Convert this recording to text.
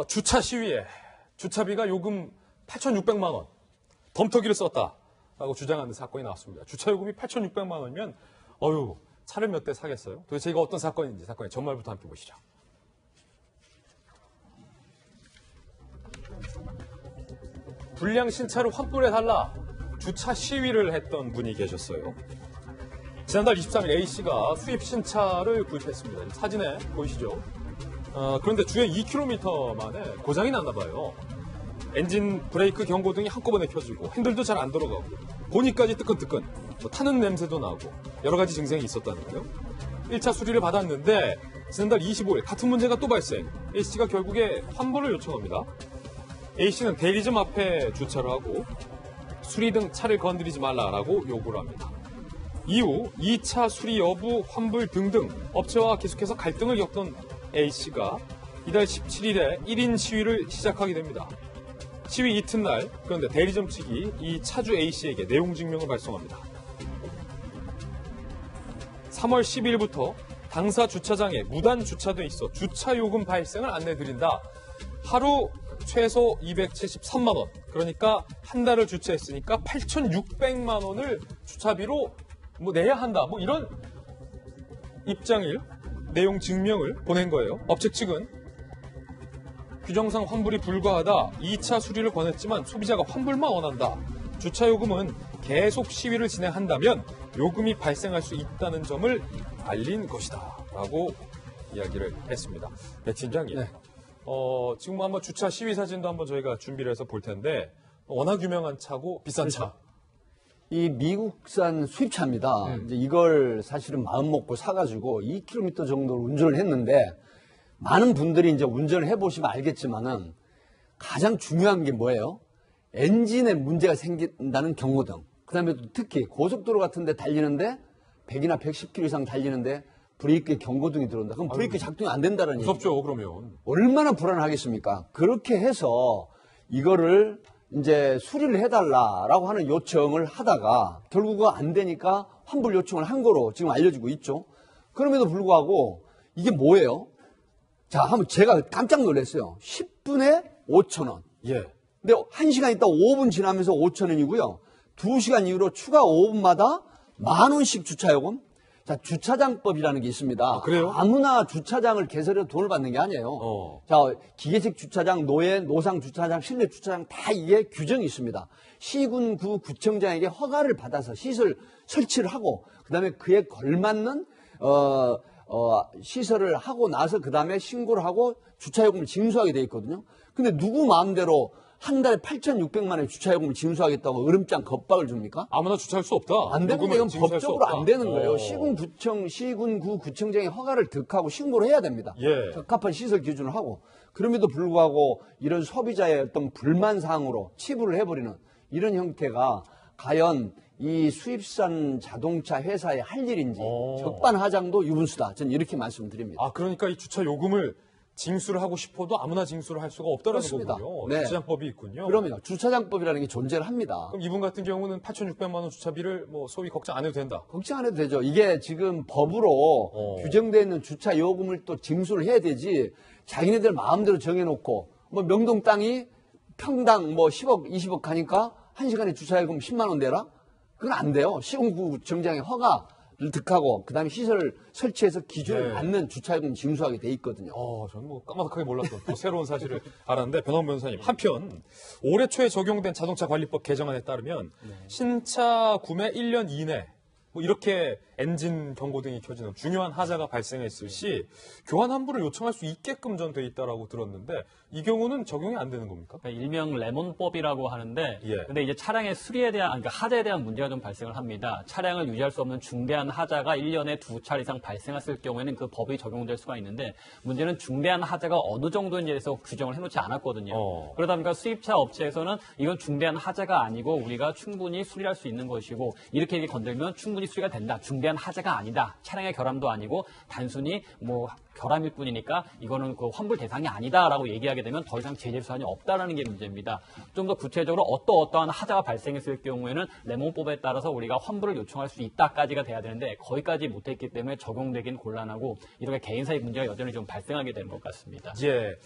주차 시위에 주차비가 요금 8,600만 원, 덤터기를 썼다라고 주장하는 사건이 나왔습니다. 주차 요금이 8,600만 원이면 차를 몇 대 사겠어요? 도대체 이거 어떤 사건인지 사건의 전말부터 함께 보시죠. 불량 신차를 환불해달라 주차 시위를 했던 분이 계셨어요. 지난달 23일 A씨가 수입 신차를 구입했습니다. 사진에 보이시죠? 그런데 주행 2km 만에 고장이 났나 봐요. 엔진, 브레이크, 경고등이 한꺼번에 켜지고 핸들도 잘 안 들어가고 보니까지 뜨끈뜨끈, 타는 냄새도 나고 여러 가지 증상이 있었다는 거예요. 1차 수리를 받았는데 지난달 25일 같은 문제가 또 발생. A씨가 결국에 환불을 요청합니다. A씨는 대리점 앞에 주차를 하고 수리 등 차를 건드리지 말라라고 요구를 합니다. 이후 2차 수리 여부, 환불 등등 업체와 계속해서 갈등을 겪던 A씨가 이달 17일에 1인 시위를 시작하게 됩니다. 시위 이튿날, 그런데 대리점 측이 이 차주 A씨에게 내용 증명을 발송합니다. 3월 12일부터 당사 주차장에 무단 주차돼 있어 주차 요금 발생을 안내드린다. 하루 최소 273만 원, 그러니까 한 달을 주차했으니까 8,600만 원을 주차비로 내야 한다. 이런 입장을, 내용 증명을 보낸 거예요. 업체 측은 규정상 환불이 불가하다 2차 수리를 권했지만 소비자가 환불만 원한다. 주차요금은 계속 시위를 진행한다면 요금이 발생할 수 있다는 점을 알린 것이다. 라고 이야기를 했습니다. 네, 팀장님. 네. 지금 한번 주차 시위 사진도 한번 저희가 준비를 해서 볼 텐데 워낙 유명한 차고 비싼 차. 이 미국산 수입차입니다. 이제 이걸 사실은 마음 먹고 사가지고 2km 정도를 운전을 했는데 많은 분들이 이제 운전을 해보시면 알겠지만은 가장 중요한 게 뭐예요? 엔진에 문제가 생긴다는 경고등. 그 다음에 특히 고속도로 같은 데 달리는데 100이나 110km 이상 달리는데 브레이크에 경고등이 들어온다. 그럼 브레이크 작동이 안 된다는 얘기죠. 무섭죠, 그러면. 얼마나 불안하겠습니까? 그렇게 해서 이거를 이제 수리를 해달라라고 하는 요청을 하다가 결국은 안 되니까 환불 요청을 한 거로 지금 알려지고 있죠. 그럼에도 불구하고 이게 뭐예요? 자, 한번 제가 깜짝 놀랐어요. 10분에 5,000원. 예. 근데 1시간 있다 5분 지나면서 5,000원이고요. 2시간 이후로 추가 5분마다 10,000원씩 주차요금. 자, 주차장법이라는 게 있습니다. 아, 그래요? 아무나 주차장을 개설해서 돈을 받는 게 아니에요. 자, 기계식 주차장, 노예, 노상 주차장, 실내 주차장 다 이게 규정이 있습니다. 시군, 구, 구청장에게 허가를 받아서 시설 설치를 하고 그다음에 그에 걸맞는 시설을 하고 나서 그다음에 신고를 하고 주차요금을 징수하게 돼 있거든요. 근데 누구 마음대로 한 달에 8,600만 원의 주차요금을 징수하겠다고 으름장 겁박을 줍니까? 아무나 주차할 수 없다. 안 되는 게 이건 법적으로 안 되는 거예요. 시군구, 구청장의 허가를 득하고 신고를 해야 됩니다. 예. 적합한 시설 기준을 하고 그럼에도 불구하고 이런 소비자의 어떤 불만 사항으로 치부를 해버리는 이런 형태가 과연 이 수입산 자동차 회사의 할 일인지 적반하장도 유분수다. 저는 이렇게 말씀드립니다. 아, 그러니까 이 주차 요금을 징수를 하고 싶어도 아무나 징수를 할 수가 없다는 거군요. 네. 주차장법이 있군요. 그러면 주차장법이라는 게 존재를 합니다. 그럼 이분 같은 경우는 8,600만 원 주차비를 소위 걱정 안 해도 된다. 걱정 안 해도 되죠. 이게 지금 법으로 규정되어 있는 주차 요금을 또 징수를 해야 되지. 자기네들 마음대로 정해놓고 명동 땅이 평당 10억, 20억 가니까 1시간에 주차요금 10만 원 내라? 그건 안 돼요. 시군구 정장의 허가를 득하고 그다음에 시설을 설치해서 기준을 받는 주차요금 징수하게 돼 있거든요. 저는 까마득하게 몰랐던 또 새로운 사실을 알았는데 변호원 변호사님, 한편 올해 초에 적용된 자동차 관리법 개정안에 따르면 신차 구매 1년 이내 이렇게 엔진 경고등이 켜지는 중요한 하자가 발생했을 시 교환 환불을 요청할 수 있게끔 전 돼 있다라고 들었는데 이 경우는 적용이 안 되는 겁니까? 그러니까 일명 레몬법이라고 하는데, 예. 근데 이제 차량의 수리에 대한, 그러니까 하자에 대한 문제가 좀 발생을 합니다. 차량을 유지할 수 없는 중대한 하자가 1년에 2차례 이상 발생했을 경우에는 그 법이 적용될 수가 있는데, 문제는 중대한 하자가 어느 정도인지에 대해서 규정을 해놓지 않았거든요. 그러다 보니까 수입차 업체에서는 이건 중대한 하자가 아니고 우리가 충분히 수리할 수 있는 것이고, 이렇게 건들면 충분히 수리가 된다. 중대한 하자가 아니다. 차량의 결함도 아니고 단순히 결함일 뿐이니까 이거는 그 환불 대상이 아니다라고 얘기하게 되면 더 이상 제재 수단이 없다라는 게 문제입니다. 좀 더 구체적으로 어떠한 하자가 발생했을 경우에는 레몬법에 따라서 우리가 환불을 요청할 수 있다까지가 돼야 되는데 거기까지 못했기 때문에 적용되긴 곤란하고 이렇게 개인사의 문제가 여전히 좀 발생하게 되는 것 같습니다. 예.